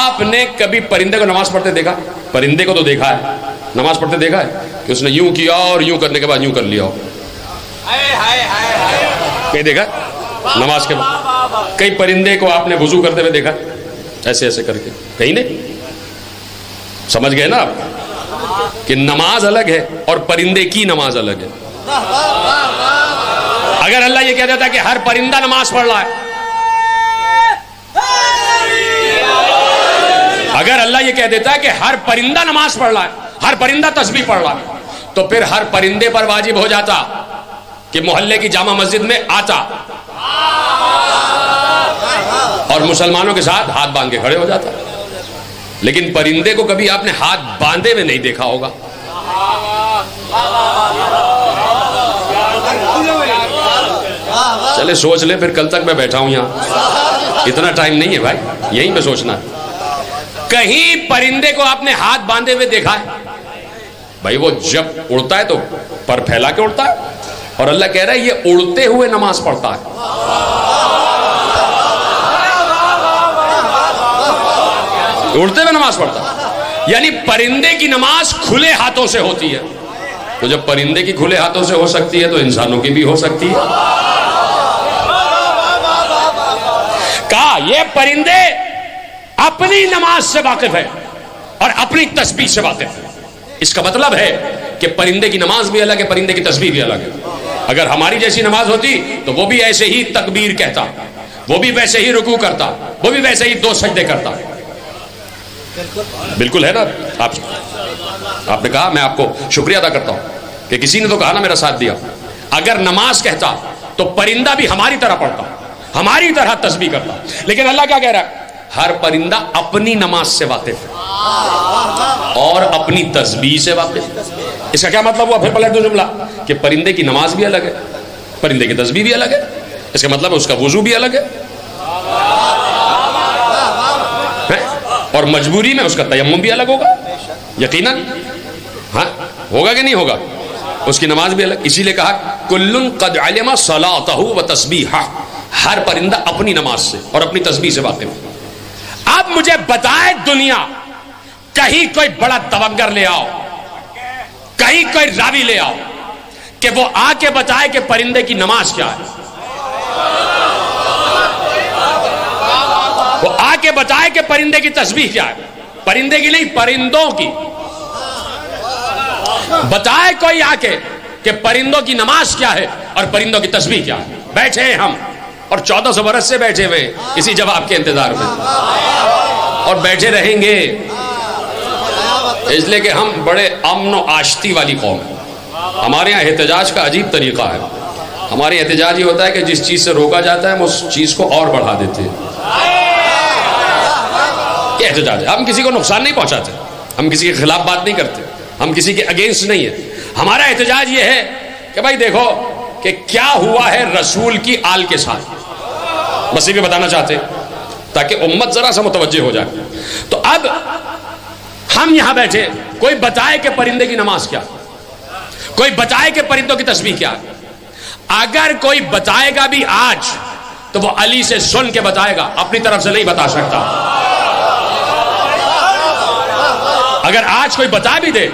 آپ نے کبھی پرندے کو نماز پڑھتے دیکھا؟ پرندے کو تو دیکھا ہے، نماز پڑھتے دیکھا ہے کہ اس نے یوں کیا اور یوں کرنے کے بعد یوں کر لیا ہو؟ کہیں دیکھا نماز کے بعد؟ کئی پرندے کو آپ نے وضو کرتے ہوئے دیکھا ایسے ایسے کر کے؟ کہیں نہیں. سمجھ گئے نا آپ کہ نماز الگ ہے اور پرندے کی نماز الگ ہے. اگر اللہ یہ کہہ دیتا کہ ہر پرندہ نماز پڑھ رہا ہے، اگر اللہ یہ کہہ دیتا ہے کہ ہر پرندہ نماز پڑھ رہا ہے، ہر پرندہ تسبیح پڑھ رہا ہے، تو پھر ہر پرندے پر واجب ہو جاتا کہ محلے کی جامع مسجد میں آتا اور مسلمانوں کے ساتھ ہاتھ باندھ کے کھڑے ہو جاتا. لیکن پرندے کو کبھی آپ نے ہاتھ باندھے ہوئے نہیں دیکھا ہوگا. چلے سوچ لیں، پھر کل تک میں بیٹھا ہوں یہاں، اتنا ٹائم نہیں ہے بھائی، یہیں پہ سوچنا ہے. کہیں پرندے کو آپ نے ہاتھ باندھے ہوئے دیکھا ہے؟ بھائی وہ جب اڑتا ہے تو پر پھیلا کے اڑتا ہے، اور اللہ کہہ رہا ہے یہ اڑتے ہوئے نماز پڑھتا ہے. اڑتے ہوئے نماز پڑھتا ہے، یعنی پرندے کی نماز کھلے ہاتھوں سے ہوتی ہے. تو جب پرندے کی کھلے ہاتھوں سے ہو سکتی ہے تو انسانوں کی بھی ہو سکتی ہے. کہا یہ پرندے اپنی نماز سے واقف ہے اور اپنی تسبیح سے واقف ہے. اس کا مطلب ہے کہ پرندے کی نماز بھی الگ ہے، پرندے کی تسبیح بھی الگ ہے. اگر ہماری جیسی نماز ہوتی تو وہ بھی ایسے ہی تکبیر کہتا، وہ بھی ویسے ہی رکوع کرتا، وہ بھی ویسے ہی 2 سجدے کرتا. بالکل ہے نا. آپ نے کہا، میں آپ کو شکریہ ادا کرتا ہوں کہ کسی نے تو کہا نا میرا ساتھ دیا. اگر نماز کہتا تو پرندہ بھی ہماری طرح پڑھتا، ہماری طرح تسبیح کرتا. لیکن اللہ کیا کہہ رہا ہے؟ ہر پرندہ اپنی نماز سے واقف ہے اور اپنی تسبیح سے واقف. اس کا کیا مطلب ہوا؟ پھر پلٹ دو جملہ کہ پرندے کی نماز بھی الگ ہے، پرندے کی تسبیح بھی الگ ہے. اس کا مطلب اس کا وضو بھی الگ ہے، اور مجبوری میں اس کا تیمم بھی الگ ہوگا یقیناً. ہاں ہوگا کہ نہیں ہوگا؟ اس کی نماز بھی الگ. اسی لیے کہا کل قد علم صلاته وتسبیحہ، ہر پرندہ اپنی نماز سے اور اپنی تسبیح سے واقف ہے. اب مجھے بتائے دنیا، کہیں کوئی بڑا توگر لے آؤ، کہیں کوئی راوی لے آؤ کہ وہ آ کے بتائے کہ پرندے کی نماز کیا ہے. وہ آ کے بتائے کہ پرندے کی تسبیح کیا ہے. پرندے کی نہیں، پرندوں کی. بتائے کوئی آ کے کہ پرندوں کی نماز کیا ہے اور پرندوں کی تسبیح کیا ہے. بیٹھے ہیں ہم اور 1400 برس سے بیٹھے ہوئے اسی جواب کے انتظار میں، اور بیٹھے رہیں گے، اس لیے کہ ہم بڑے امن و آشتی والی قوم ہیں. ہمارے یہاں احتجاج کا عجیب طریقہ ہے. ہمارے احتجاج یہ ہوتا ہے کہ جس چیز سے روکا جاتا ہے ہم اس چیز کو اور بڑھا دیتے ہیں. یہ احتجاج ہے. ہم کسی کو نقصان نہیں پہنچاتے، ہم کسی کے خلاف بات نہیں کرتے، ہم کسی کے اگینسٹ نہیں ہیں. ہمارا احتجاج یہ ہے کہ بھائی دیکھو کہ کیا ہوا ہے رسول کی آل کے ساتھ، بس یہ بھی بتانا چاہتے تاکہ امت ذرا سا متوجہ ہو جائے. تو اب ہم یہاں بیٹھے، کوئی بتائے کہ پرندے کی نماز کیا، کوئی بتائے کہ پرندوں کی تسبیح کیا. اگر کوئی بتائے گا بھی آج تو وہ علی سے سن کے بتائے گا، اپنی طرف سے نہیں بتا سکتا. اگر آج کوئی بتا بھی دے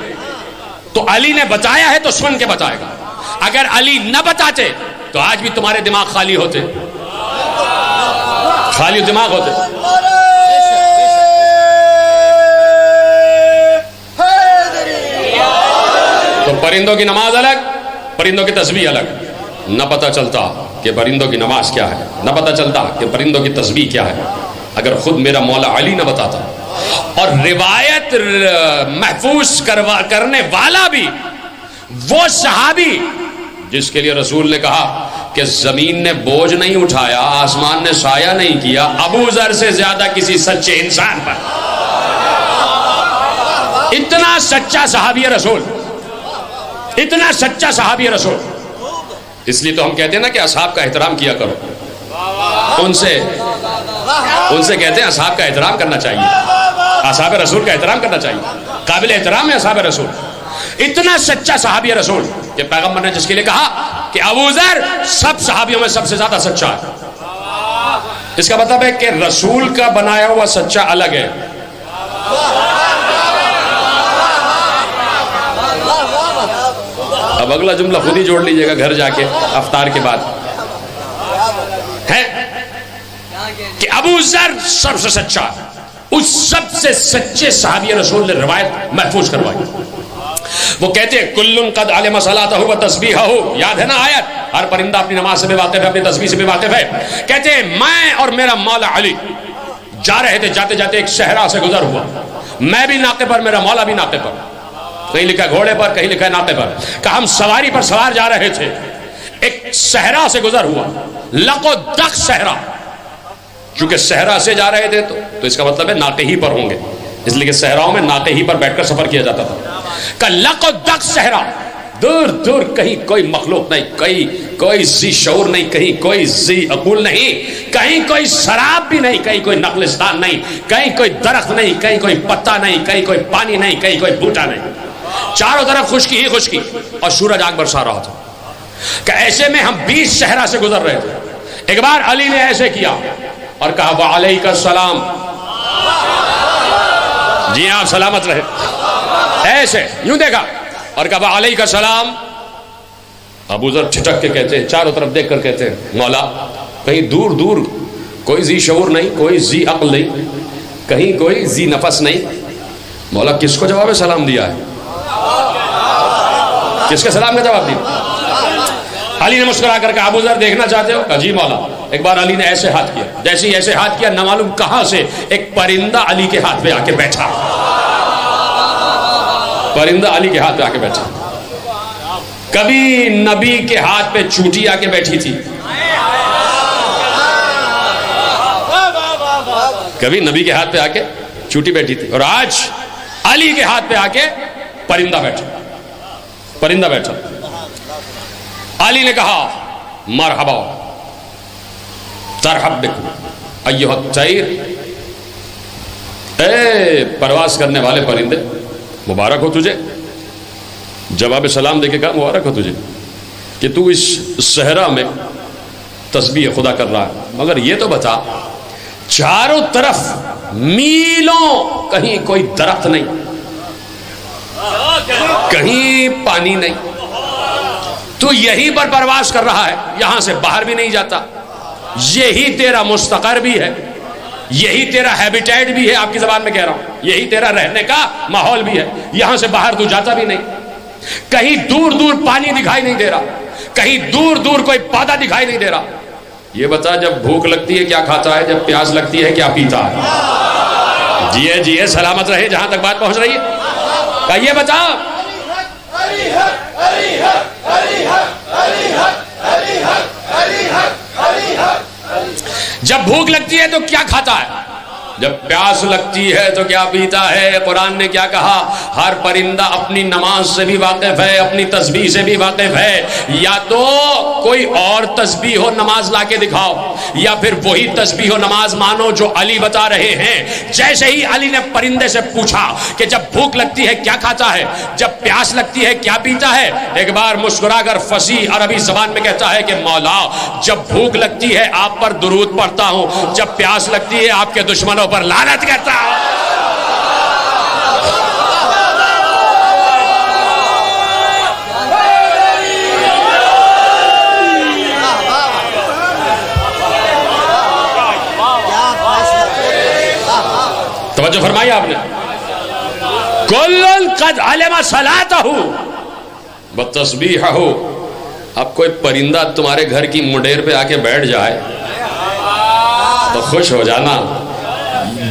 تو علی نے بتایا ہے تو سن کے بتائے گا. اگر علی نہ بتاتے تو آج بھی تمہارے دماغ خالی ہوتے، خالی دماغ ہوتے. تو پرندوں کی نماز الگ، پرندوں کی تسبیح الگ. نہ پتہ چلتا کہ پرندوں کی نماز کیا ہے، نہ پتہ چلتا کہ پرندوں کی تسبیح کیا ہے اگر خود میرا مولا علی نہ بتاتا. اور روایت محفوظ کرنے والا بھی وہ صحابی جس کے لیے رسول نے کہا کہ زمین نے بوجھ نہیں اٹھایا، آسمان نے سایہ نہیں کیا ابو ذر سے زیادہ کسی سچے انسان پر. اتنا سچا صحابی رسول، اتنا سچا صحابی رسول. اس لیے تو ہم کہتے ہیں نا کہ اصحاب کا احترام کیا کرو. ان سے کہتے ہیں اصحاب کا احترام کرنا چاہیے، اصحاب رسول کا احترام کرنا چاہیے. قابل احترام ہے اصحاب رسول. اتنا سچا صحابی رسول کہ پیغمبر نے جس کے لیے کہا کہ ابو ذر سب صحابیوں میں سب سے زیادہ سچا ہے. اس کا مطلب ہے کہ رسول کا بنایا ہوا سچا الگ ہے اب اگلا جملہ خود ہی جوڑ لیجئے گا گھر جا کے افطار کے بعد، ہے کہ ابو ذر سب سے سچا، اس سب سے سچے صحابی رسول نے روایت محفوظ کروائی. وہ کہتے ہیں کل قد علم صلاتہ و تسبیحہ، یاد ہے نا آیت، ہر پرندہ اپنی نماز سے بھی واقف ہے، اپنی تسبیح سے بھی واقف ہے. کہتے ہیں میں اور میرا مولا علی جا رہے تھے، جاتے جاتے ایک صحرا سے گزر ہوا، میں بھی ناقے پر، میرا مولا بھی ناقے پر، کہیں لکھا ہے گھوڑے پر، کہیں لکھا ہے ناقے پر، کہ ہم سواری پر سوار جا رہے تھے، ایک صحرا سے گزر ہوا، لقو دق صحرا، چونکہ صحرا سے جا رہے تھے تو اس کا مطلب ہے ناقے ہی پر ہوں گے، اس لیے کہ صحراؤں میں ناقے ہی پر بیٹھ کر سفر کیا جاتا تھا. کہ لقو دق صحرا، دور دور کہیں کوئی مخلوق نہیں، کہیں کوئی ذی شعور نہیں، کہیں کوئی ذی عقول نہیں، کہیں کوئی شراب بھی نہیں، کہیں کوئی نقلستان نہیں، کہیں کوئی درخت نہیں، کہیں کوئی پتا نہیں، کہیں کوئی پانی نہیں، کہیں کوئی بوٹا نہیں، چاروں طرف خشکی ہی خشکی، اور سورج آگ برسا رہا تھا. کہ ایسے میں ہم 20 صحرا سے گزر رہے تھے. ایک بار علی نے ایسے کیا اور کہا وعلیک السلام، جی آپ سلامت رہے، ایسے یوں دیکھا اور کہا وعلیک السلام. ابو ذر چھٹک کے کہتے ہیں، چاروں طرف دیکھ کر کہتے ہیں مولا کہیں دور دور کوئی ذی شعور نہیں، کوئی ذی عقل نہیں، کہیں کوئی ذی نفس نہیں، مولا کس کو جواب سلام دیا ہے؟ کس کے سلام کا جواب دیا؟ علی نے مسکرا کر کہا ابو ذر دیکھنا چاہتے ہو؟ کہا جی مولا. ایک بار علی نے ایسے ہاتھ کیا، جیسے ہی ایسے ہاتھ کیا نہ معلوم کہاں سے ایک پرندہ علی کے ہاتھ پہ آ کے بیٹھا، پرندہ علی کے ہاتھ پہ آ کے بیٹھا. کبھی نبی کے ہاتھ پہ چونٹی آ کے بیٹھی تھی، کبھی نبی کے ہاتھ پہ آ کے چونٹی بیٹھی تھی، اور آج علی کے ہاتھ پہ آ کے پرندہ بیٹھا، پرندہ بیٹھا. علی نے کہا مرحبا ترحب بکم ایھا الطیر، اے پرواز کرنے والے پرندے مبارک ہو تجھے. جواب سلام دے کے کہا مبارک ہو تجھے کہ تو اس صحرا میں تسبیح خدا کر رہا ہے، مگر یہ تو بتا چاروں طرف میلوں کہیں کوئی درخت نہیں، کہیں پانی نہیں، تو یہی پر پرواز کر رہا ہے، یہاں سے باہر بھی نہیں جاتا، یہی تیرا مستقر بھی ہے، یہی تیرا ہیبیٹیٹ بھی ہے، آپ کی زبان میں کہہ رہا ہوں یہی تیرا رہنے کا ماحول بھی ہے، یہاں سے باہر تو جاتا بھی نہیں، کہیں دور دور پانی دکھائی نہیں دے رہا، کہیں دور دور کوئی پودا دکھائی نہیں دے رہا. یہ بتا جب بھوک لگتی ہے کیا کھاتا ہے، جب پیاس لگتی ہے کیا پیتا ہے؟ جیے جیے سلامت رہے جہاں تک بات پہنچ رہی ہے. کہ یہ بتا جب بھوک لگتی ہے تو کیا کھاتا ہے، جب پیاس لگتی ہے تو کیا پیتا ہے؟ قرآن نے کیا کہا؟ ہر پرندہ اپنی نماز سے بھی واقف ہے، اپنی تسبیح سے بھی واقف ہے. یا تو کوئی اور تسبیح و نماز لا کے دکھاؤ، یا پھر وہی تسبیح و نماز مانو جو علی بتا رہے ہیں. جیسے ہی علی نے پرندے سے پوچھا کہ جب بھوک لگتی ہے کیا کھاتا ہے، جب پیاس لگتی ہے کیا پیتا ہے، ایک بار مسکرا کر فصیح عربی زبان میں کہتا ہے کہ مولا جب بھوک لگتی ہے آپ پر درود پڑھتا ہوں، جب پیاس لگتی ہے آپ کے دشمنوں پر لعنت کرتا ہوں. توجہ فرمائی آپ نے. کل قد علم صلاتہ وتسبیحہ. اب کوئی پرندہ تمہارے گھر کی منڈیر پہ آ کے بیٹھ جائے تو خوش ہو جانا،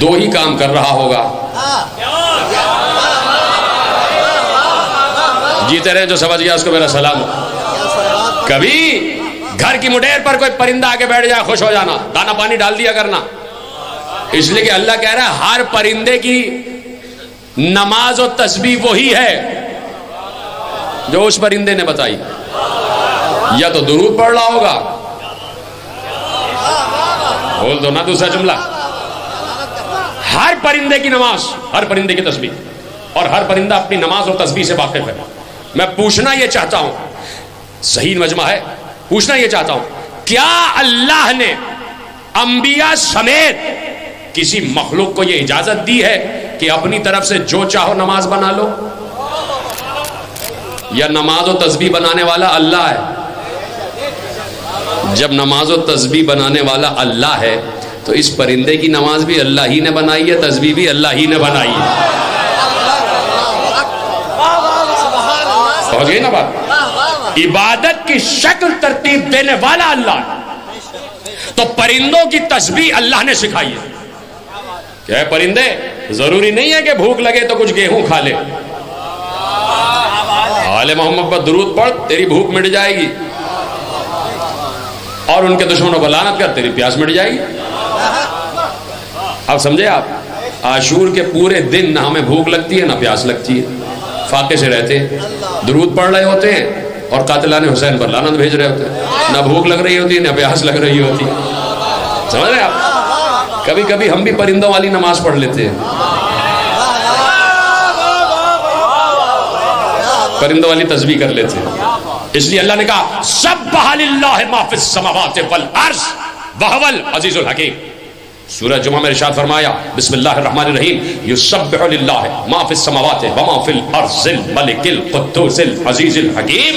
دو ہی کام کر رہا ہوگا. جیتے رہے جو سمجھ گیا اس کو میرا سلام. کبھی گھر کی منڈیر پر کوئی پرندہ آ کے بیٹھ جائے خوش ہو جانا، دانا پانی ڈال دیا کرنا، اس لیے کہ اللہ کہہ رہا ہے ہر پرندے کی نماز و تسبیح وہی ہے جو اس پرندے نے بتائی. یا تو درود پڑھ رہا ہوگا، بول دو نا دوسرا جملہ. ہر پرندے کی نماز، ہر پرندے کی تسبیح، اور ہر پرندہ اپنی نماز اور تسبیح سے واقف ہے. میں پوچھنا یہ چاہتا ہوں، صحیح مجمع ہے، پوچھنا یہ چاہتا ہوں کیا اللہ نے انبیاء سمیت کسی مخلوق کو یہ اجازت دی ہے کہ اپنی طرف سے جو چاہو نماز بنا لو، یا نماز و تسبیح بنانے والا اللہ ہے؟ جب نماز و تسبیح بنانے والا اللہ ہے تو اس پرندے کی نماز بھی اللہ ہی نے بنائی ہے، تسبیح بھی اللہ ہی نے بنائی ہے. سمجھ گئی نا بات؟ عبادت کی شکل ترتیب دینے والا اللہ ہے، تو پرندوں کی تسبیح اللہ نے سکھائی ہے. کیا ہے پرندے؟ ضروری نہیں ہے کہ بھوک لگے تو کچھ گیہوں کھا لے. آل محمد پر درود پڑھ، تیری بھوک مٹ جائے گی، اور ان کے دشمنوں کو لعنت کر، تیری پیاس مٹ جائے گی. اب سمجھے آپ؟ عاشور کے پورے دن نہ ہمیں بھوک لگتی ہے نہ پیاس لگتی ہے، فاقے سے رہتے ہیں، درود پڑھ رہے ہوتے ہیں اور قاتلان حسین پر لعنت بھیج رہے ہوتے ہیں. نہ بھوک لگ رہی ہوتی ہے نہ پیاس لگ رہی ہوتی ہے. سمجھ رہے آپ؟ کبھی کبھی ہم بھی پرندوں والی نماز پڑھ لیتے ہیں، پرندوں والی تسبیح کر لیتے ہیں. اس لیے اللہ نے کہا سبح للہ ما فی السماوات والارض وہو العزیز الحکیم. سورہ جمعہ میں ارشاد فرمایا بسم اللہ الرحمن الرحیم یسبح للہ ما فی السماوات وما فی الارض الملک القدوس العزیز الحکیم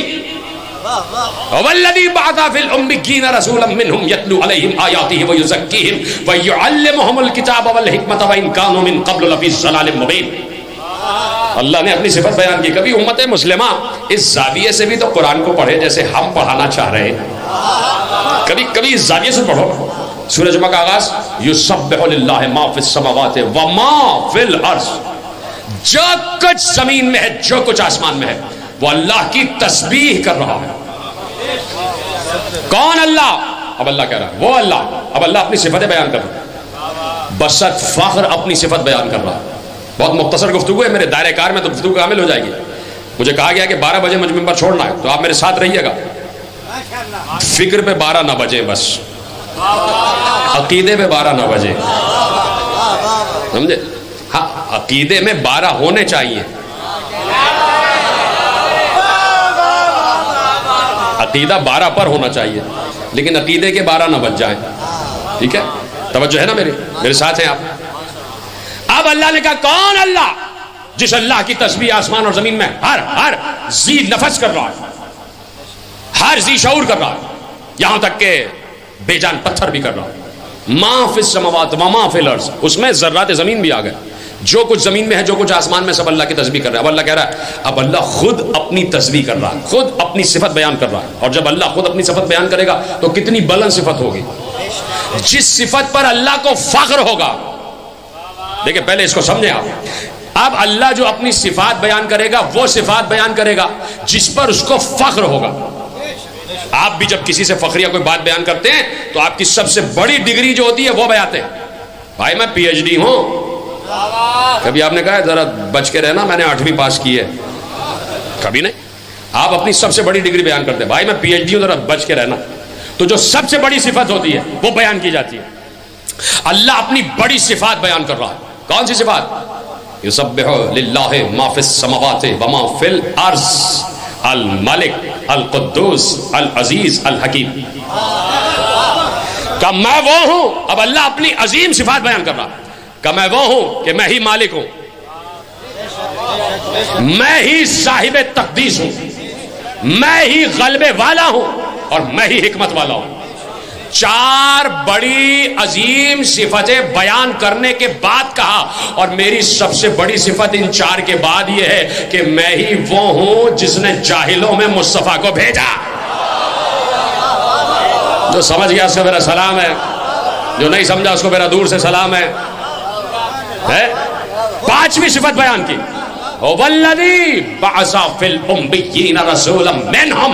والذی بعث فی الامین رسولا منہم یتلو علیہم آیاتہ ویزکیہم ویعلمہم الکتاب والحکمۃ وان کانوا من قبل لفی ضلال مبین. اللہ نے اپنی صفت بیان کی. کبھی امت مسلمہ اس زاویے سے بھی تو قرآن کو پڑھے جیسے ہم پڑھانا چاہ رہے ہیں. کبھی اس زاویے سے پڑھو. سورہ جمعہ کا آغاز یسبح للہ ما فی السماوات وما فی الارض، جو کچھ زمین میں ہے جو کچھ آسمان میں ہے وہ اللہ کی تسبیح کر رہا ہے. کون اللہ؟ اب اللہ کہہ رہا ہے وہ اللہ. اب اللہ اپنی صفتیں بیان کر رہا ہے، بسط فخر اپنی صفت بیان کر رہا ہے. بہت مختصر گفتگو ہے، میرے دائرہ کار میں تو گفتگو کامل ہو جائے گی. مجھے کہا گیا کہ 12 بجے مجھ ممبر چھوڑنا ہے، تو آپ میرے ساتھ رہیے گا. فکر پہ 12 نہ بجے، بس عقیدے پہ 12 نہ بجے، سمجھے؟ ہاں عقیدے میں 12 ہونے چاہیے، عقیدہ 12 پر ہونا چاہیے، لیکن عقیدے کے 12 نہ بج جائیں. ٹھیک ہے؟ توجہ ہے نا میرے ساتھ ہیں آپ؟ اب اللہ نے کہا کون اللہ؟ جس اللہ کی تسبیح آسمان اور زمین میں ہر ذی نفس کر رہا ہے، ہر ذی شعور کر رہا ہے، یہاں تک کہ بے جان پتھر بھی کر رہا ہے. ما فی السماوات وما فی الارض، اس میں ذرات زمین بھی آ گئے. جو کچھ زمین میں ہے جو کچھ آسمان میں سب اللہ کی تسبیح کر رہا ہے. اب اللہ کہہ رہا ہے اب اللہ خود اپنی تسبیح کر رہا ہے، خود اپنی صفت بیان کر رہا ہے. اور جب اللہ خود اپنی صفت بیان کرے گا تو کتنی بلند صفت ہوگی. جس صفت پر اللہ کو فخر ہوگا، دیکھیں پہلے اس کو سمجھیں آپ. اب اللہ جو اپنی صفات بیان کرے گا وہ صفات بیان کرے گا جس پر اس کو فخر ہوگا. آپ بھی جب کسی سے فخریہ کوئی بات بیان کرتے ہیں تو آپ کی سب سے بڑی ڈگری جو ہوتی ہے وہ بیاتے ہیں. بھائی میں پی ایچ ڈی ہوں. کبھی آپ نے کہا ہے ذرا بچ کے رہنا میں نے 8ویں پاس کی ہے؟ کبھی نہیں. آپ اپنی سب سے بڑی ڈگری بیان کرتے ہیں، بھائی میں پی ایچ ڈی ہوں ذرا بچ کے رہنا. تو جو سب سے بڑی صفت ہوتی ہے وہ بیان کی جاتی ہے. اللہ اپنی بڑی صفات بیان کر رہا ہے. کون سی صفات؟ یسبح للہ ما فی السماوات وما فی الارض الملک القدوس العزیز الحکیم. کہ میں وہ ہوں. اب اللہ اپنی عظیم صفات بیان کر رہا ہے کہ میں وہ ہوں کہ میں ہی مالک ہوں، میں ہی صاحب تقدیس ہوں، میں ہی غلبے والا ہوں اور میں ہی حکمت والا ہوں. 4 بڑی عظیم صفتیں بیان کرنے کے بعد کہا اور میری سب سے بڑی صفت ان 4 کے بعد یہ ہے کہ میں ہی وہ ہوں جس نے جاہلوں میں مصطفیٰ کو بھیجا. جو سمجھ گیا اس کو میرا سلام ہے، جو نہیں سمجھا اس کو میرا دور سے سلام ہے. 5ویں صفت بیان کی والذی بعث فی الامین رسولا منہم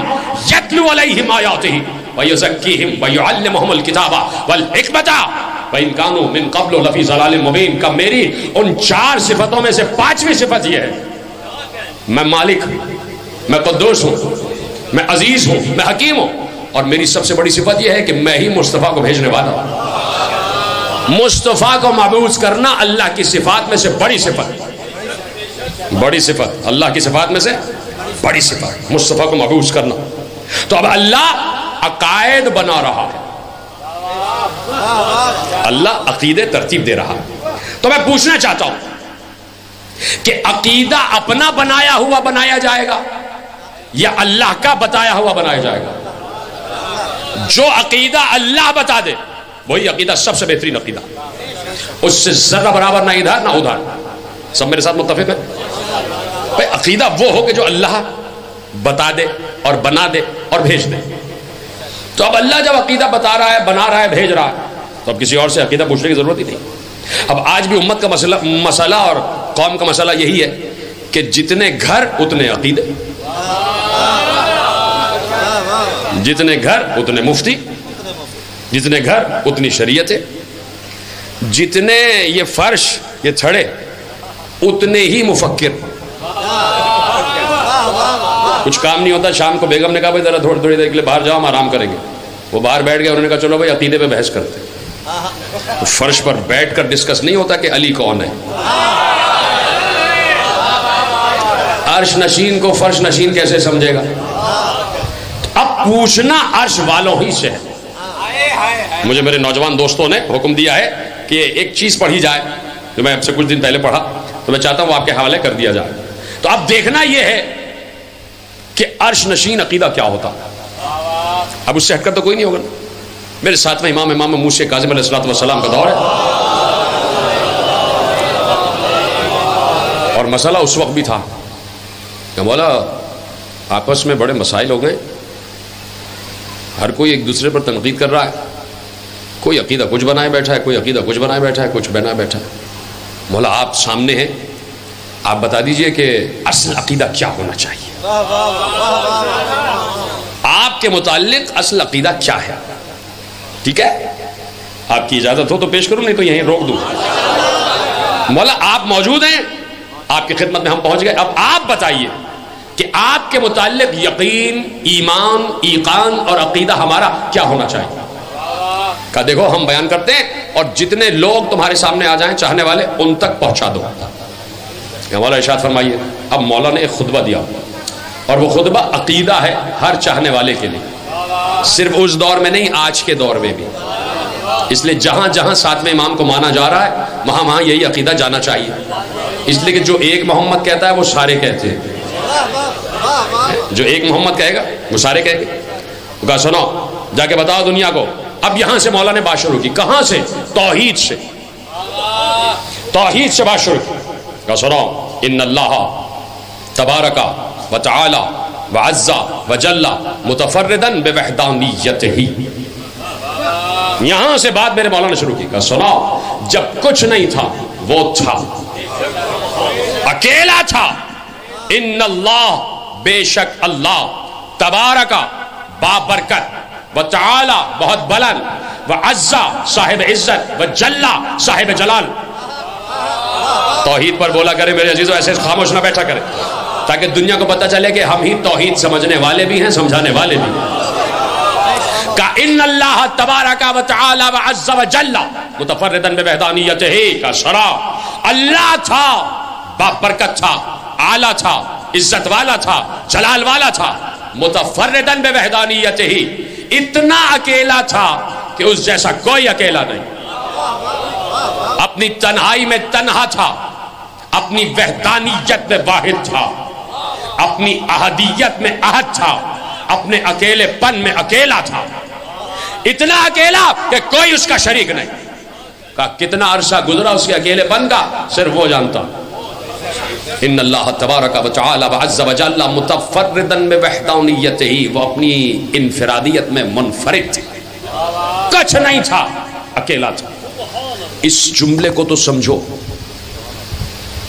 یتلو علیہم آیاتہ وَيُزَكِّيهِمْ وَيُعَلِّمُهُمُ الْكِتَابَ وَالْحِکْمَةَ وَإِنْ كَانُوا مِنْ قَبْلُ لَفِي ضَلَالٍ مُبِينٍ. کہ میری ان 4 صفتوں میں سے 5ویں صفت یہ ہے میں مالک ہوں، میں قدوس ہوں، میں عزیز ہوں، میں حکیم ہوں. اور میری سب سے بڑی صفت یہ ہے کہ میں ہی مصطفیٰ کو بھیجنے والا ہوں. مصطفیٰ کو مبعوث کرنا اللہ کی صفات میں سے بڑی صفت، بڑی صفت اللہ کی صفات میں سے بڑی صفت مصطفیٰ کو مبعوث کرنا. تو اب اللہ عقائد بنا رہا ہے، اللہ عقیدے ترتیب دے رہا ہے. تو میں پوچھنا چاہتا ہوں کہ عقیدہ اپنا بنایا ہوا بنایا جائے گا یا اللہ کا بتایا ہوا بنایا جائے گا؟ جو عقیدہ اللہ بتا دے وہی عقیدہ سب سے بہترین عقیدہ، اس سے ذرہ برابر نہ ادھر نہ ادھر۔ سب میرے ساتھ متفق ہے؟ بھائی عقیدہ وہ ہو کہ جو اللہ بتا دے اور بنا دے اور بھیج دے۔ تو اب اللہ جب عقیدہ بتا رہا ہے، بنا رہا ہے، بھیج رہا ہے، تو اب کسی اور سے عقیدہ پوچھنے کی ضرورت ہی نہیں۔ اب آج بھی امت کا مسئلہ اور قوم کا مسئلہ یہی ہے کہ جتنے گھر اتنے عقیدے، جتنے گھر اتنے مفتی، جتنے گھر اتنی شریعتیں، جتنے یہ فرش یہ چھڑے اتنے ہی مفکر۔ کچھ کام نہیں ہوتا، شام کو بیگم نے کہا بھائی ذرا تھوڑی دیر کے لیے باہر جاؤ، ہم آرام کریں گے۔ وہ باہر بیٹھ گئے، انہوں نے کہا چلو بھائی عقیدے پہ بحث کرتے۔ فرش پر بیٹھ کر ڈسکس نہیں ہوتا کہ علی کون ہے۔ عرش نشین کو فرش نشین کیسے سمجھے گا؟ اب پوچھنا عرش والوں ہی سے ہے۔ مجھے میرے نوجوان دوستوں نے حکم دیا ہے کہ ایک چیز پڑھی جائے جو میں اب سے کچھ دن پہلے پڑھا، تو میں چاہتا ہوں وہ آپ کے حوالے کر دیا جائے۔ تو اب دیکھنا یہ ہے کہ عرش نشین عقیدہ کیا ہوتا۔ اب اس سے ہٹ کر تو کوئی نہیں ہوگا۔ میرے ساتھ میں امام موسیٰ کاظم علیہ السلام کا دور ہے، اور مسئلہ اس وقت بھی تھا کہ مولا آپس میں بڑے مسائل ہو گئے، ہر کوئی ایک دوسرے پر تنقید کر رہا ہے، کوئی عقیدہ کچھ بنائے بیٹھا ہے، کوئی عقیدہ کچھ بنائے بیٹھا ہے، کچھ بنائے بیٹھا ہے۔ مولا آپ سامنے ہیں، آپ بتا دیجئے کہ اصل عقیدہ کیا ہونا چاہیے، آپ کے متعلق اصل عقیدہ کیا ہے؟ ٹھیک ہے، آپ کی اجازت ہو تو پیش کروں، نہیں تو یہیں روک دوں۔ مولا آپ موجود ہیں، آپ کی خدمت میں ہم پہنچ گئے، اب آپ بتائیے کہ آپ کے متعلق یقین، ایمان، ایقان اور عقیدہ ہمارا کیا ہونا چاہیے؟ کہا دیکھو ہم بیان کرتے ہیں اور جتنے لوگ تمہارے سامنے آ جائیں چاہنے والے ان تک پہنچا دو۔ کہ مولا ارشاد فرمائیے۔ اب مولا نے ایک خطبہ دیا، اور وہ خطبہ عقیدہ ہے ہر چاہنے والے کے لیے، صرف اس دور میں نہیں، آج کے دور میں بھی۔ اس لیے جہاں جہاں ساتویں امام کو مانا جا رہا ہے وہاں وہاں یہی عقیدہ جانا چاہیے، اس لیے کہ جو ایک محمد کہتا ہے وہ سارے کہتے ہیں، جو ایک محمد کہے گا وہ سارے کہیں گے۔ کہا سنو جا کے بتاؤ دنیا کو۔ اب یہاں سے مولا نے بات شروع کی، کہاں سے؟ توحید سے، توحید سے بات شروع کی۔ کہا سنو ان اللہ تبارک و تعالی وعز وجل متفردا بوحدانیتہ۔ یہاں سے بات میرے مولا نے شروع کی۔ کہا سنو جب کچھ نہیں تھا وہ تھا، اکیلا تھا۔ ان اللہ بے شک اللہ، تبارک بابرکت، و تعالی بہت بلند، و عزا صاحب عزت، و جلا صاحب جلال۔ توحید پر بولا کرے میرے عزیزو، ایسے خاموش نہ بیٹھا کرے، تاکہ دنیا کو پتہ چلے کہ ہم ہی توحید سمجھنے والے بھی ہیں، سمجھانے والے بھی ہیں۔ کہ ان اللہ تبارک و تعالی و عز و جلا متفردا بوحدانیتہ۔ کا سرا اللہ تھا، بابرکت تھا، اعلیٰ تھا، عزت والا تھا، جلال والا تھا، متفردا بوحدانیتہ، اتنا اکیلا تھا کہ اس جیسا کوئی اکیلا نہیں، اپنی تنہائی میں تنہا تھا، اپنی وحدانیت میں واحد تھا، اپنی احدیت میں احد تھا، اپنے اکیلے پن میں اکیلا تھا، اتنا اکیلا کہ کوئی اس کا شریک نہیں۔ کہا کتنا عرصہ گزرا اس کے اکیلے پن کا صرف وہ جانتا۔ ان اللہ تبارک و تعالی و عز و جل متفردا بوحدانیتہ، وہ اپنی انفرادیت میں منفرد تھی، کچھ نہیں تھا، اکیلا تھا۔ اس جملے کو تو سمجھو،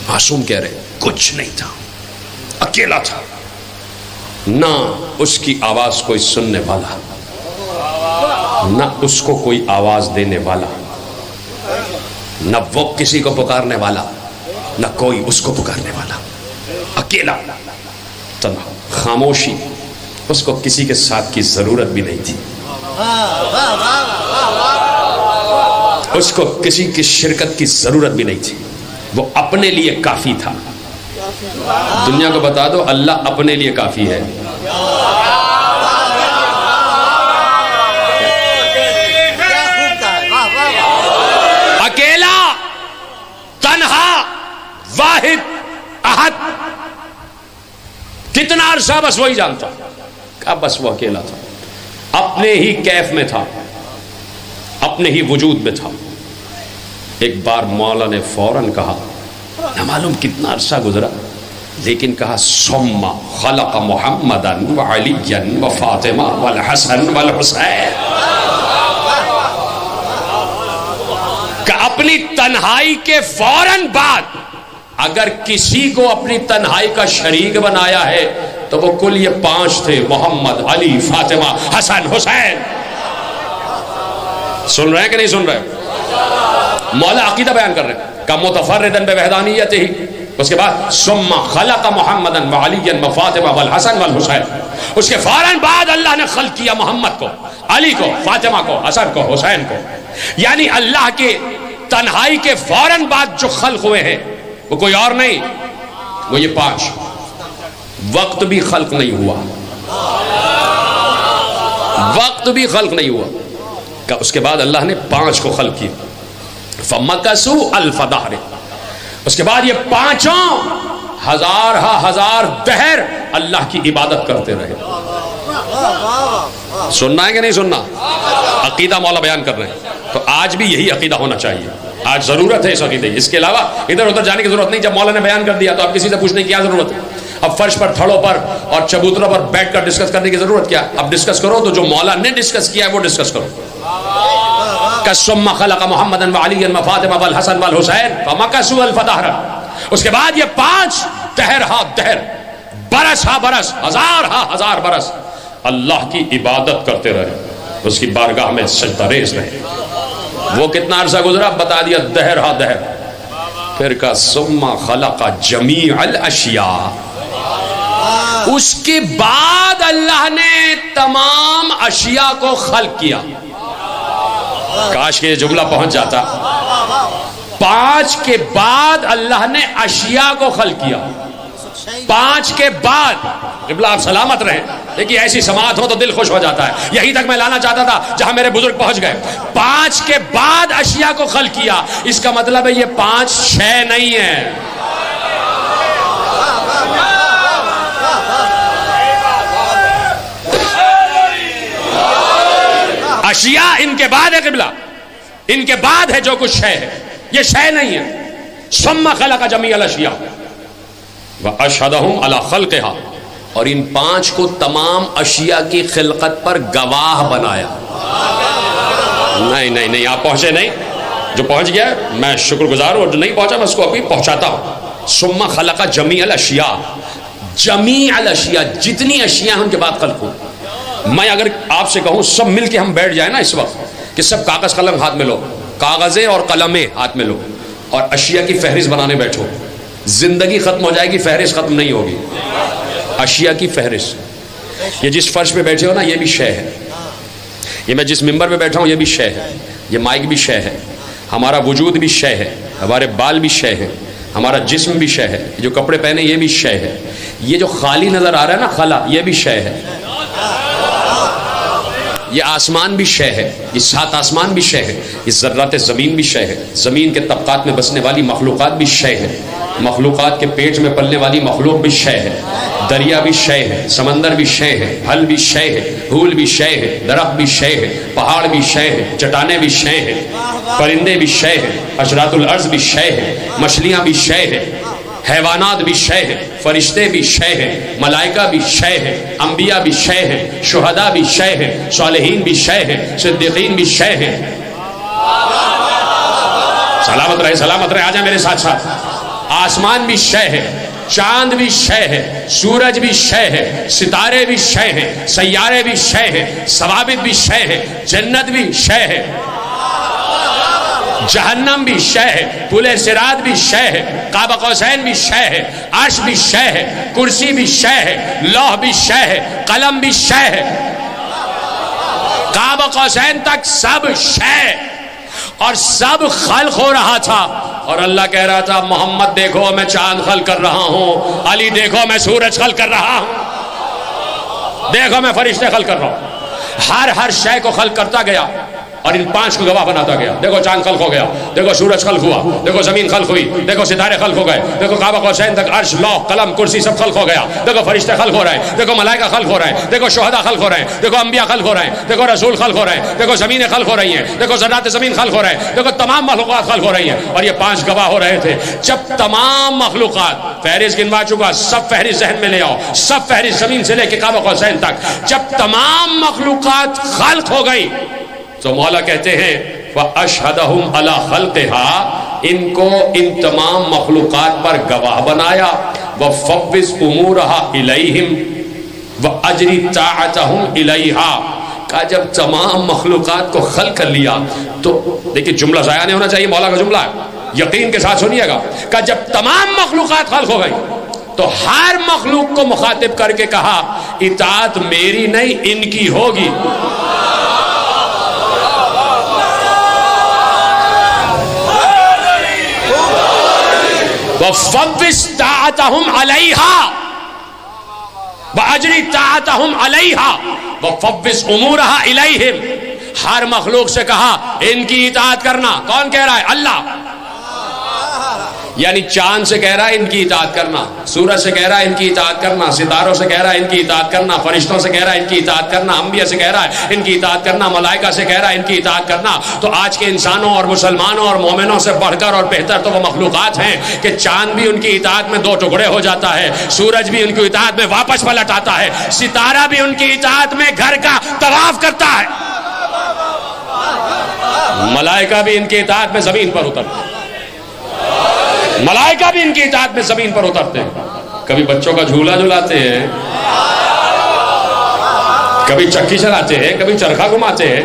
معصوم کہہ رہے کچھ نہیں تھا، اکیلا تھا، نہ اس کی آواز کوئی سننے والا، نہ اس کو کوئی آواز دینے والا، نہ وہ کسی کو پکارنے والا، نہ کوئی اس کو پکارنے والا، اکیلا، تنہا، خاموشی، اس کو کسی کے ساتھ کی ضرورت بھی نہیں تھی، اس کو کسی کی شرکت کی ضرورت بھی نہیں تھی، وہ اپنے لیے کافی تھا۔ دنیا کو بتا دو اللہ اپنے لیے کافی ہے۔ اکیلا، تنہا، واحد، احد، کتنا عرصہ بس وہی جانتا، کہا بس وہ اکیلا تھا، اپنے ہی کیف میں تھا، اپنے ہی وجود میں تھا۔ ایک بار مولا نے فوراً کہا، نہ معلوم کتنا عرصہ گزرا، لیکن کہا ثم خلق محمدا وعلیا وفاطمہ والحسن والحسین، کہ اپنی تنہائی کے فوراً بعد اگر کسی کو اپنی تنہائی کا شریک بنایا ہے تو وہ کل یہ 5 تھے، محمد، علی، فاطمہ، حسن، حسین۔ سن رہے ہیں کہ نہیں سن رہے؟ مولا عقیدہ بیان کر رہے ہیں کہ متفردن بوحدانیتہ، اس کے بعد ثم خلق محمدا وعلیا وفاطمہ والحسن والحسین، اس کے فوراً بعد اللہ نے خلق کیا محمد کو، علی کو، فاطمہ کو، حسن کو، حسین کو۔ یعنی اللہ کے تنہائی کے فوراً بعد جو خلق ہوئے ہیں وہ کوئی اور نہیں، وہ یہ 5۔ وقت بھی خلق نہیں ہوا، وقت بھی خلق نہیں ہوا، کہ اس کے بعد اللہ نے 5 کو خلق کیا۔ فَمَكَثُوا أَلْفَ دَهْرٍ، اس کے بعد یہ 5 ہزار دہر اللہ کی عبادت کرتے رہے۔ سننا ہے کہ نہیں سننا؟ عقیدہ مولا بیان کر رہے ہیں، تو آج بھی یہی عقیدہ ہونا چاہیے، آج ضرورت ہے اس عقیدے، اس کے علاوہ ادھر ادھر جانے کی ضرورت نہیں۔ جب مولا نے بیان کر دیا تو اب کسی سے پوچھنے کی کیا ضرورت ہے؟ اب فرش پر، تھڑوں پر اور چبوتروں پر بیٹھ کر ڈسکس کرنے کی ضرورت کیا؟ اب ڈسکس کرو تو جو مولا نے ڈسکس کیا ہے وہ ڈسکس کرو۔ ثم خلق محمدا وعلیا وفاطمہ والحسن والحسین فمکثوا الف دہر، اس کے بعد یہ 5 دہر ہا دہر، برس ہا برس، ہزار ہا ہزار برس اللہ کی عبادت کرتے رہے، اس کی بارگاہ میں سجدہ ریز رہے۔ وہ کتنا عرصہ گزرا؟ بتا دیا دہر ہا دہر۔ پھر کہا ثم خلق جمیع الاشیاء، اس کے بعد اللہ نے تمام اشیاء کو خلق کیا۔ کاش کہ یہ جملہ پہنچ جاتا، 5 کے بعد اللہ نے اشیاء کو خلق کیا، 5 کے بعد۔ قبلہ آپ سلامت رہیں، دیکھیے ایسی سماعت ہو تو دل خوش ہو جاتا ہے، یہی تک میں لانا چاہتا تھا جہاں میرے بزرگ پہنچ گئے۔ 5 کے بعد اشیاء کو خلق کیا، اس کا مطلب ہے یہ 5 شے نہیں ہے۔ اشیاء ان کے بعد ہے، قبلہ ان کے بعد ہے جو کچھ شے ہے، یہ شے نہیں ہے۔ ثم خلق جمیع الاشیاء واشہدہم علی خلقہا، اور ان 5 کو تمام اشیاء کی خلقت پر گواہ بنایا۔ نہیں نہیں نہیں، آپ پہنچے نہیں، جو پہنچ گیا میں شکر گزار ہوں، اور جو نہیں پہنچا میں اس کو ابھی پہنچاتا ہوں۔ ثم خلق جمیع الاشیاء، جمیع الاشیاء جتنی اشیاء ہیں ان کے بعد خلق ہوں۔ میں اگر آپ سے کہوں سب مل کے ہم بیٹھ جائیں نا اس وقت کہ سب کاغذ قلم ہاتھ میں لو، کاغذیں اور قلمیں ہاتھ میں لو اور اشیاء کی فہرست بنانے بیٹھو، زندگی ختم ہو جائے گی، فہرست ختم نہیں ہوگی۔ اشیاء کی فہرست، یہ جس فرش پہ بیٹھے ہو نا یہ بھی شے ہے، یہ میں جس ممبر پہ بیٹھا ہوں یہ بھی شے ہے، یہ مائک بھی شے ہے، ہمارا وجود بھی شے ہے، ہمارے بال بھی شے ہے، ہمارا جسم بھی شے ہے، جو کپڑے پہنے یہ بھی شے ہے، یہ جو خالی نظر آ رہا ہے نا خلا، یہ بھی شے ہے، یہ آسمان بھی شے ہے، یہ 7 آسمان بھی شے ہے، یہ ذرات زمین بھی شے ہے، زمین کے طبقات میں بسنے والی مخلوقات بھی شے ہے، مخلوقات کے پیٹ میں پلنے والی مخلوق بھی شے ہے، دریا بھی شے ہے، سمندر بھی شے ہے، پھل بھی شے ہے، پھول بھی شے ہے، درخت بھی شے ہے، پہاڑ بھی شے ہے، چٹانیں بھی شے ہے، پرندے بھی شے ہے، حشرات الارض بھی شے ہے، مچھلیاں بھی شے ہے، حیوانات بھی شے ہے، فرشتے بھی شے ہے، ملائکہ بھی شے ہے، انبیاء بھی شے ہے، شہداء بھی شے ہے، صالحین بھی شے ہے، صدیقین بھی شے ہے۔ سلامت رہے، آجائیں میرے ساتھ ساتھ۔ آسمان بھی شے ہے، چاند بھی شے ہے، سورج بھی شے ہے، ستارے بھی شے ہیں، سیارے بھی شے ہیں، ثوابت بھی شے ہے، جنت بھی شے ہے، جہنم بھی شے ہے، پل صراط بھی شے ہے، قاب قوسین بھی شے ہے، عرش بھی شے ہے، کرسی بھی شے ہے، لوح بھی شے ہے، قلم بھی شے ہے، قاب قوسین تک سب شے، اور سب خلق ہو رہا تھا، اور اللہ کہہ رہا تھا محمد دیکھو میں چاند خلق کر رہا ہوں، علی دیکھو میں سورج خلق کر رہا ہوں، دیکھو میں فرشتے خلق کر رہا ہوں۔ ہر شے کو خلق کرتا گیا، اور ان 5 کو گواہ بناتا گیا. دیکھو چاند خلق ہو گیا, دیکھو سورج خلق ہوا, دیکھو زمین خلق ہوئی, دیکھو ستارے خلق ہو گئے, دیکھو قاب قوسین تک عرش, لوح, قلم, کرسی سب خلق ہو گیا, دیکھو فرشتے خلق ہو رہے ہیں, دیکھو ملائکہ خلق ہو رہے ہیں, دیکھو شہداء خلق ہو رہے ہیں, دیکھو انبیاء خلق ہو رہے ہیں, دیکھو رسول خلق ہو رہے ہیں, دیکھو زمینیں خلق ہو رہی ہیں, دیکھو ذرات زمین خلق ہو رہے ہیں, دیکھو تمام مخلوقات خلق ہو رہی ہیں. اور یہ 5 گواہ ہو رہے تھے. جب تمام مخلوقات, فہرست گنوا چکا, سب فہرست ذہن میں لے آؤ, سب فہرست زمین سے لے کے قاب قوسین تک, جب تمام مخلوقات خلق ہو گئی تو مولا کہتے ہیں وَأَشْهَدَهُمْ عَلَى خَلْقِهَا, ان کو ان تمام مخلوقات پر گواہ بنایا. وَفَوِّضْ أُمُورَهَا إِلَيْهِمْ وَأَجْرِ طَاعَتَهُمْ إِلَيْهَا. کہا جب تمام مخلوقات کو خلق کر لیا تو دیکھیں جملہ ضائع نہیں ہونا چاہیے, مولا کا جملہ ہے, یقین کے ساتھ سنیے گا. کہ جب تمام مخلوقات خلق ہو گئی تو ہر مخلوق کو مخاطب کر کے کہا اطاعت میری نہیں ان کی ہوگی. وَفَوِّضْ طَاعَتَهُمْ عَلَيْهَا وَأَجْرِ طَاعَتَهُمْ عَلَيْهَا وَفَوِّضْ أُمُورَهَا إِلَيْهِمْ. ہر مخلوق سے کہا ان کی اطاعت کرنا. کون کہہ رہا ہے؟ اللہ. یعنی چاند سے کہہ رہا ہے ان کی اطاعت کرنا, سورج سے کہہ رہا ہے ان کی اطاعت کرنا, ستاروں سے کہہ رہا ہے ان کی اطاعت کرنا, فرشتوں سے کہہ رہا ہے ان کی اطاعت کرنا, انبیاء سے کہہ رہا ہے ان کی اطاعت کرنا, ملائکہ سے کہہ رہا ہے ان کی اطاعت کرنا. تو آج کے انسانوں اور مسلمانوں اور مومنوں سے بڑھ کر اور بہتر تو وہ مخلوقات ہیں کہ چاند بھی ان کی اطاعت میں 2 ٹکڑے ہو جاتا ہے, سورج بھی ان کی اطاعت میں واپس پلٹ آتا ہے, ستارہ بھی ان کی اطاعت میں گھر کا طواف کرتا ہے, ملائکہ بھی ان کی اطاعت میں زمین پر اترتے ہیں, ملائکہ بھی ان کی اطاعت میں زمین پر اترتے ہیں. کبھی بچوں کا جھولا جھلاتے ہیں, کبھی چکی چلاتے ہیں, کبھی چرخا گھماتے ہیں.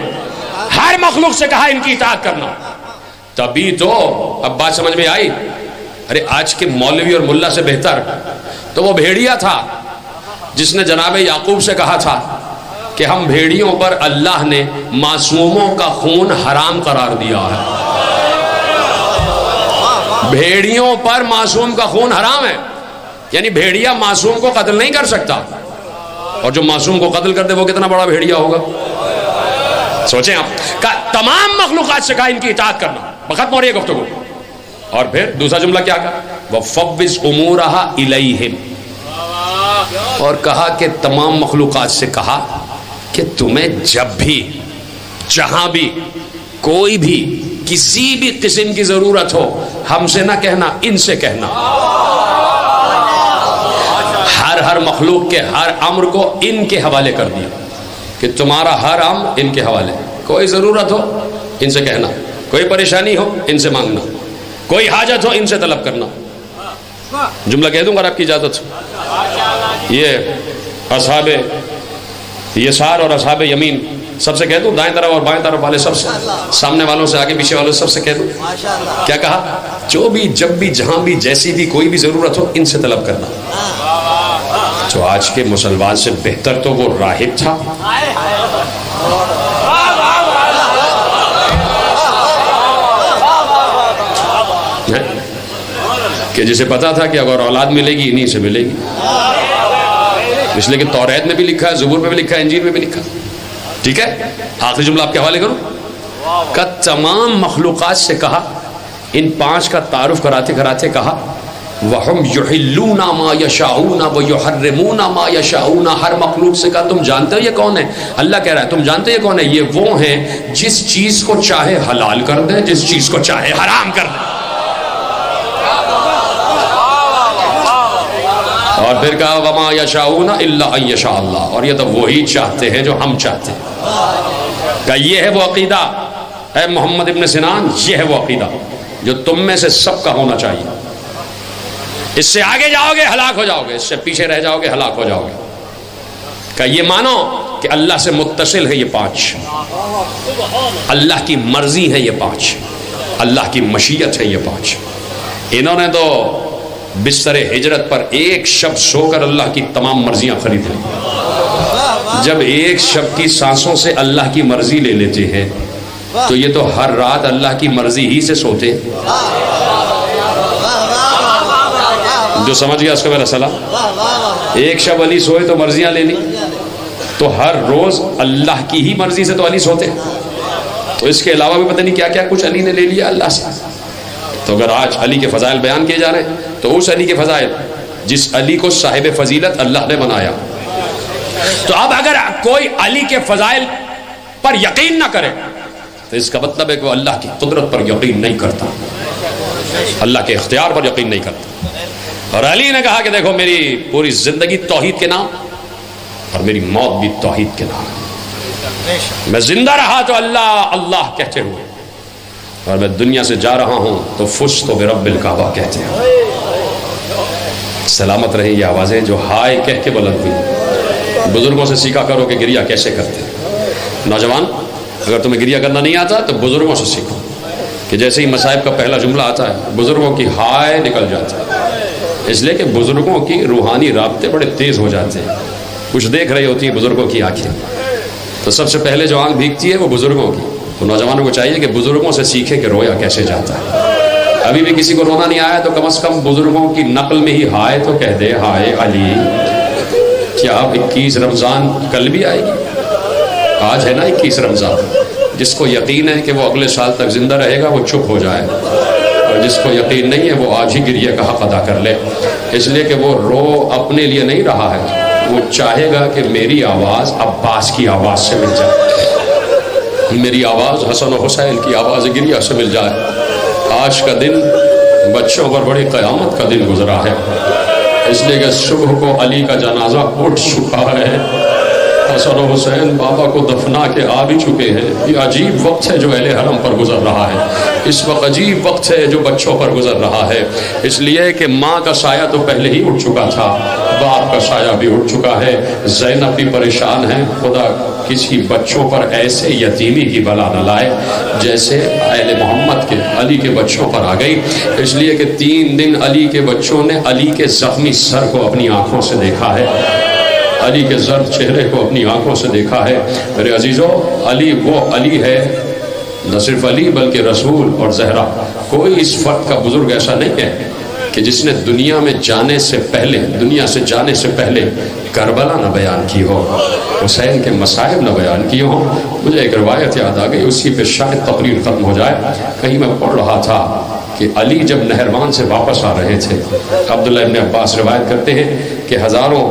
ہر مخلوق سے کہا ان کی اطاعت کرنا. تبھی تو اب بات سمجھ میں آئی. ارے آج کے مولوی اور ملا سے بہتر تو وہ بھیڑیا تھا جس نے جناب یعقوب سے کہا تھا کہ ہم بھیڑیوں پر اللہ نے معصوموں کا خون حرام قرار دیا ہے. بھیڑیوں پر معصوم کا خون حرام ہے, یعنی بھیڑیا معصوم کو قتل نہیں کر سکتا, اور جو معصوم کو قتل کر دے وہ کتنا بڑا بھیڑیا ہوگا. سوچیں آپ. تمام مخلوقات سے کہا ان کی اطاعت کرنا. ختم ہو رہی ہے گفتگو. اور پھر دوسرا جملہ کیا کہا؟ وَفَوِّضْ أُمُورَهَا إِلَيْهِمْ. اور کہا کہ تمام مخلوقات سے کہا کہ تمہیں جب بھی جہاں بھی کوئی بھی کسی بھی قسم کی ضرورت ہو ہم سے نہ کہنا, ان سے کہنا. ہر مخلوق کے ہر امر کو ان کے حوالے کر دیا کہ تمہارا ہر امر ان کے حوالے. کوئی ضرورت ہو ان سے کہنا, کوئی پریشانی ہو ان سے مانگنا, کوئی حاجت ہو ان سے طلب کرنا. جملہ کہہ دوں گا آپ کی اجازت. یہ اصحاب یسار اور اصحاب یمین سب سے کہہ دوں, دائیں طرف اور بائیں طرف والے سب سے, سامنے والوں سے آگے پیچھے والوں سے سب سے کہہ دوں. کیا کہا؟ جو بھی جب بھی جہاں بھی جیسی بھی کوئی بھی ضرورت ہو ان سے طلب کرنا. تو آج کے مسلمان سے بہتر تو وہ راہب تھا. کہ جسے پتا تھا کہ اگر اولاد ملے گی انہی سے ملے گی, اس لیے کہ توریت میں بھی لکھا ہے, زبور میں بھی لکھا ہے, انجیل میں بھی لکھا. ٹھیک ہے, آخری جملہ آپ کے حوالے کروں. کہ تمام مخلوقات سے کہا, ان 5 کا تعارف کراتے کراتے کہا وَهُمْ يُحِلُّونَ مَا يَشَاءُونَ وَيُحَرِّمُونَ مَا يَشَاءُونَ. ہر مخلوق سے کہا تم جانتے ہو یہ کون ہے؟ اللہ کہہ رہا ہے تم جانتے ہو یہ کون ہے؟ یہ وہ ہیں جس چیز کو چاہے حلال کر دیں, جس چیز کو چاہے حرام کر دیں. اور پھر کہا وَمَا يَشَاءُونَ إِلَّا أَن يَشَاءَ اللَّهُ. اور یہ تو وہی چاہتے ہیں جو ہم چاہتے ہیں. کہ یہ ہے وہ عقیدہ اے محمد ابن سنان, یہ ہے وہ عقیدہ جو تم میں سے سب کا ہونا چاہیے. اس سے آگے جاؤ گے ہلاک ہو جاؤ گے, اس سے پیچھے رہ جاؤ گے ہلاک ہو جاؤ گے. کہ یہ مانو کہ اللہ سے متصل ہے یہ 5, اللہ کی مرضی ہے یہ 5, اللہ کی مشیت ہے یہ 5. انہوں نے تو بستر ہجرت پر ایک شب سو کر اللہ کی تمام مرضیاں خرید لی. جب ایک شب کی سانسوں سے اللہ کی مرضی لے لیتے ہیں تو یہ تو ہر رات اللہ کی مرضی ہی سے سوتے. جو سمجھ گیا اس کو میرا سلام. ایک شب علی سوئے تو مرضیاں لے لی, تو ہر روز اللہ کی ہی مرضی سے تو علی سوتے. تو اس کے علاوہ بھی پتہ نہیں کیا کیا کچھ علی نے لے لیا اللہ سے. تو اگر آج علی کے فضائل بیان کیے جا رہے ہیں تو اس علی کے فضائل جس علی کو صاحب فضیلت اللہ نے بنایا. تو اب اگر کوئی علی کے فضائل پر یقین نہ کرے تو اس کا مطلب ہے کہ وہ اللہ کی قدرت پر یقین نہیں کرتا, اللہ کے اختیار پر یقین نہیں کرتا. اور علی نے کہا کہ دیکھو میری پوری زندگی توحید کے نام اور میری موت بھی توحید کے نام. میں زندہ رہا تو اللہ اللہ کہتے ہوئے, اور میں دنیا سے جا رہا ہوں تو فزت برب الکعبہ کہتے ہیں. سلامت رہے یہ آوازیں جو ہائے کہہ کے بلند ہوئی. بزرگوں سے سیکھا کرو کہ گریہ کیسے کرتے ہیں. نوجوان اگر تمہیں گریہ کرنا نہیں آتا تو بزرگوں سے سیکھو کہ جیسے ہی مصائب کا پہلا جملہ آتا ہے بزرگوں کی ہائے نکل جاتا ہے. اس لیے کہ بزرگوں کی روحانی رابطے بڑے تیز ہو جاتے ہیں. کچھ دیکھ رہی ہوتی ہیں بزرگوں کی آنکھیں, تو سب سے پہلے جو آنکھ بھیگتی ہے وہ بزرگوں کی. تو نوجوانوں کو چاہیے کہ بزرگوں سے سیکھے کہ رویا کیسے جاتا ہے. ابھی بھی کسی کو رونا نہیں آیا تو کم از کم بزرگوں کی نقل میں ہی ہائے تو کہہ دے, ہائے علی. کیا اب 21 رمضان کل بھی آئے گی؟ آج ہے نا 21 رمضان. جس کو یقین ہے کہ وہ اگلے سال تک زندہ رہے گا وہ چپ ہو جائے, اور جس کو یقین نہیں ہے وہ آج ہی گریہ کا حق ادا کر لے. اس لیے کہ وہ رو اپنے لیے نہیں رہا ہے, وہ چاہے گا کہ میری آواز عباس کی آواز سے مل جائے, میری آواز حسن و حسین کی آواز گریہ سے مل جائے. آج کا دن بچوں پر بڑی قیامت کا دن گزرا ہے, اس لیے کہ صبح کو علی کا جنازہ اٹھ چکا ہے, حسن و حسین بابا کو دفنا کے آ بھی چکے ہیں. یہ عجیب وقت ہے جو اہل حرم پر گزر رہا ہے. اس وقت عجیب وقت ہے جو بچوں پر گزر رہا ہے. اس لیے کہ ماں کا سایہ تو پہلے ہی اٹھ چکا تھا, باپ کا سایہ بھی اٹھ چکا ہے. زینب بھی پریشان ہے, خدا کسی بچوں پر ایسے یتیمی کی بلا نہ لائے جیسے اہل محمد کے علی کے بچوں پر آ گئی. اس لیے کہ 3 دن علی کے بچوں نے علی کے زخمی سر کو اپنی آنکھوں سے دیکھا ہے, علی کے زرد چہرے کو اپنی آنکھوں سے دیکھا ہے. میرے عزیزو, علی وہ علی ہے, نہ صرف علی بلکہ رسول اور زہرا. کوئی اس فرد کا بزرگ ایسا نہیں ہے کہ جس نے دنیا میں جانے سے پہلے, دنیا سے جانے سے پہلے کربلا نہ بیان کی ہو, حسین کے مصائب نہ بیان کیے ہوں. مجھے ایک روایت یاد آ گئی, اسی پہ شاید تقریر ختم ہو جائے. کہیں میں پڑھ رہا تھا کہ علی جب نہروان سے واپس آ رہے تھے, عبداللہ ابن عباس روایت کرتے ہیں کہ ہزاروں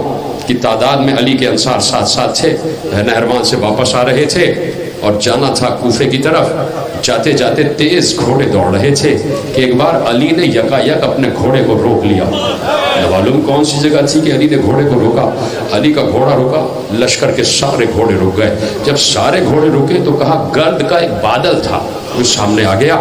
کی تعداد میں علی کے انصار ساتھ ساتھ تھے, نہروان سے واپس آ رہے تھے اور جانا تھا کوفے کی طرف. جاتے جاتے تیز گھوڑے دوڑ رہے تھے کہ ایک بار علی نے یکایک اپنے گھوڑے کو روک لیا. معلوم کون سی جگہ تھی کہ علی نے گھوڑے کو روکا. علی کا گھوڑا رکا, لشکر کے سارے گھوڑے رک گئے. جب سارے گھوڑے رکے تو کہا گرد کا ایک بادل تھا وہ سامنے آ گیا.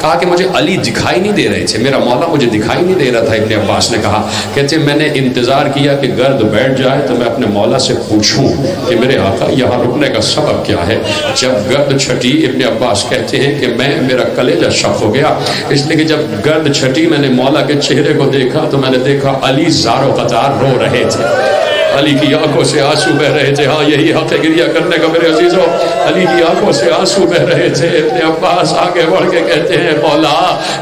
کہا کہ مجھے علی دکھائی نہیں دے رہے تھے, میرا مولا مجھے دکھائی نہیں دے رہا تھا. ابن عباس نے کہا, کہتے میں نے انتظار کیا کہ گرد بیٹھ جائے تو میں اپنے مولا سے پوچھوں کہ میرے آقا یہاں رکنے کا سبب کیا ہے. جب گرد چھٹی, ابن عباس کہتے ہیں کہ میرا کلیجہ شک ہو گیا, اس لیے کہ جب گرد چھٹی میں نے مولا کے چہرے کو دیکھا تو میں نے دیکھا علی زار و قطار رو رہے تھے, علی کی آنکھوں سے آنسو بہ رہے تھے. ہاں یہی حق ہے گریہ کرنے کا میرے عزیزوں, علی کی آنکھوں سے آنسو بہ رہے تھے. ابن عباس آگے بڑھ کے کہتے ہیں مولا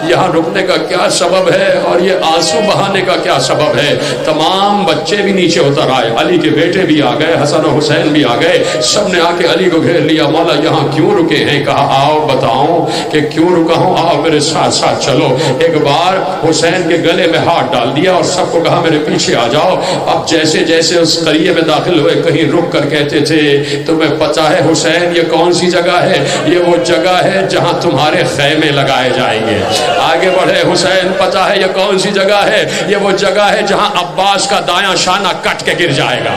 یہاں رکنے کا کیا سبب ہے اور یہ آنسو بہانے کا کیا سبب ہے. تمام بچے بھی نیچے اتر آئے, علی کے بیٹے بھی آ گئے, حسن و حسین بھی آ گئے, سب نے آ کے علی کو گھیر لیا. مولا یہاں کیوں رکے ہیں؟ کہا آؤ بتاؤں کہ کیوں رکا ہوں, آؤ میرے ساتھ ساتھ چلو. ایک بار حسین کے گلے میں ہاتھ ڈال دیا اور سب کو کہا میرے پیچھے آ جاؤ. اب جیسے جیسے اس قریے میں داخل ہوئے کہیں رک کر کہتے تھے تمہیں پتا ہے حسین یہ کون سی جگہ ہے؟ یہ وہ جگہ ہے جہاں تمہارے خیمے لگائے جائیں گے. آگے بڑھے, حسین پتا ہے یہ کون سی جگہ ہے؟ یہ وہ جگہ ہے جہاں عباس کا دایاں شانہ کٹ کے گر جائے گا.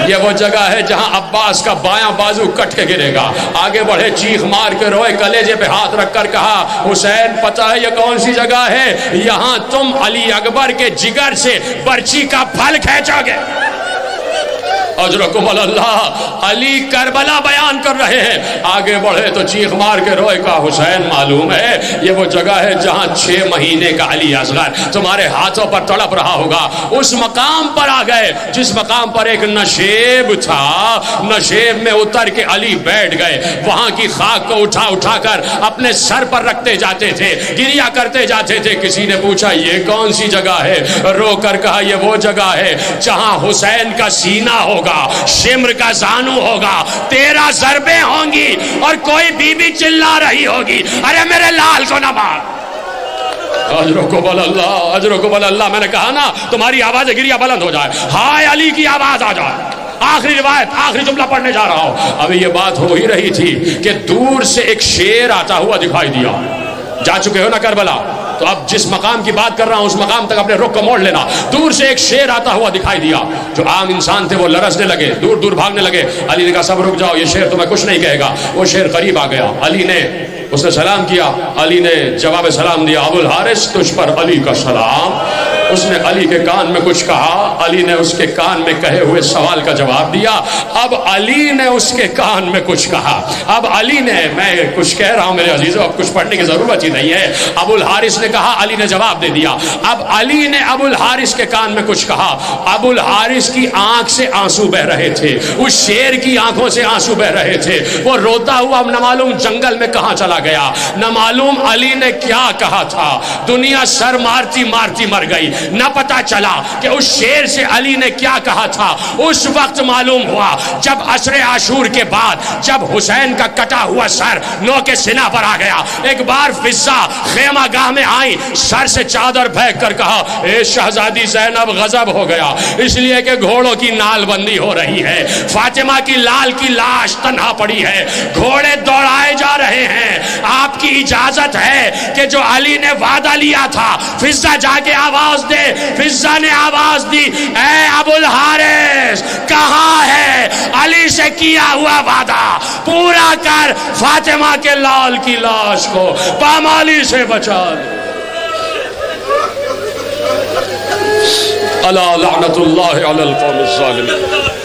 یہ وہ جگہ ہے جہاں عباس کا بایاں بازو کٹ کے گرے گا. آگے بڑھے, چیخ مار کے روئے, کلیجے پہ ہاتھ رکھ کر کہا حسین پتا ہے یہ کون سی جگہ ہے؟ یہاں تم علی اکبر کے جگر سے برچی کا پھل کھینچو گے. اجرکم اللہ. علی کربلا بیان کر رہے ہیں. آگے بڑھے تو چیخ مار کے روئے کا حسین معلوم ہے یہ وہ جگہ ہے جہاں 6 مہینے کا علی اصغر تمہارے ہاتھوں پر تڑپ رہا ہوگا. اس مقام پر آ گئے جس مقام پر ایک نشیب تھا. نشیب میں اتر کے علی بیٹھ گئے. وہاں کی خاک کو اٹھا اٹھا کر اپنے سر پر رکھتے جاتے تھے, گریہ کرتے جاتے تھے. کسی نے پوچھا یہ کون سی جگہ ہے؟ رو کر کہا یہ وہ جگہ ہے جہاں حسین کا سینہ ہوگا ہوگا، شمر کا زانو ہوگا، 13 ضربیں ہوں گی اور کوئی بی بی چلا رہی ہوگی، ارے میرے لال کو نہ مار۔ اجرکم اللہ، اجرکم اللہ۔ میں نے کہا نا تمہاری آواز گریہ بلند ہو جائے، ہائے علی کی آواز آ جائے۔ آخری روایت، آخری جملہ پڑھنے جا رہا ہوں۔ ابھی یہ بات ہو ہی رہی تھی کہ دور سے ایک شیر آتا ہوا دکھائی دیا۔ جا چکے ہو نا کربلا، تو اب جس مقام کی بات کر رہا ہوں اس مقام تک اپنے رخ کو موڑ لینا۔ دور سے ایک شیر آتا ہوا دکھائی دیا، جو عام انسان تھے وہ لرزنے لگے، دور دور بھاگنے لگے۔ علی نے کہا سب رک جاؤ، یہ شیر تمہیں کچھ نہیں کہے گا۔ وہ شیر قریب آ گیا، علی نے اس نے سلام کیا، علی نے جواب سلام دیا، ابو الحارث تجھ پر علی کا سلام۔ اس نے علی کے کان میں کچھ کہا، علی نے اس کے کان میں کہے ہوئے سوال کا جواب دیا۔ اب علی نے اس کے کان میں کچھ کہا، اب علی نے، میں کچھ کہہ رہا ہوں میرے عزیزوں، اب کچھ پڑھنے کی ضرورت ہی نہیں ہے۔ ابو الحارث نے کہا، علی نے جواب دے دیا۔ اب علی نے ابو الحارث کے کان میں کچھ کہا، ابو الحارث کی آنکھ سے آنسو بہ رہے تھے، اس شیر کی آنکھوں سے آنسو بہ رہے تھے۔ وہ روتا ہوا اب نہ معلوم جنگل میں کہاں چلا گیا، نہ معلوم علی نے کیا کہا تھا۔ دنیا سر مارتی مارتی مر گئی، نہ پتا چلا کہ اس شیر سے علی نے کیا کہا تھا۔ اس وقت معلوم ہوا جب عصر عاشور کے بعد، جب حسین کا کٹا ہوا سر نو کے سینہ پر آ گیا، ایک بار فضہ خیمہ گاہ میں آئی، سر سے چادر پھینک کر کہا، اے شہزادی زینب غضب ہو گیا، اس لیے کہ گھوڑوں کی نال بندی ہو رہی ہے، فاطمہ کی لال کی لاش تنہا پڑی ہے، گھوڑے دوڑائے جا رہے ہیں، آپ کی اجازت ہے کہ جو علی نے وعدہ لیا تھا فضہ جا کے آواز دے۔ فضہ نے آواز دی، اے ابو الحارث کہاں ہے علی سے کیا ہوا وعدہ، پورا کر، فاطمہ کے لال کی لاش کو پامالی سے بچا دے۔ الا لعنت اللہ علی القوم الظالمین۔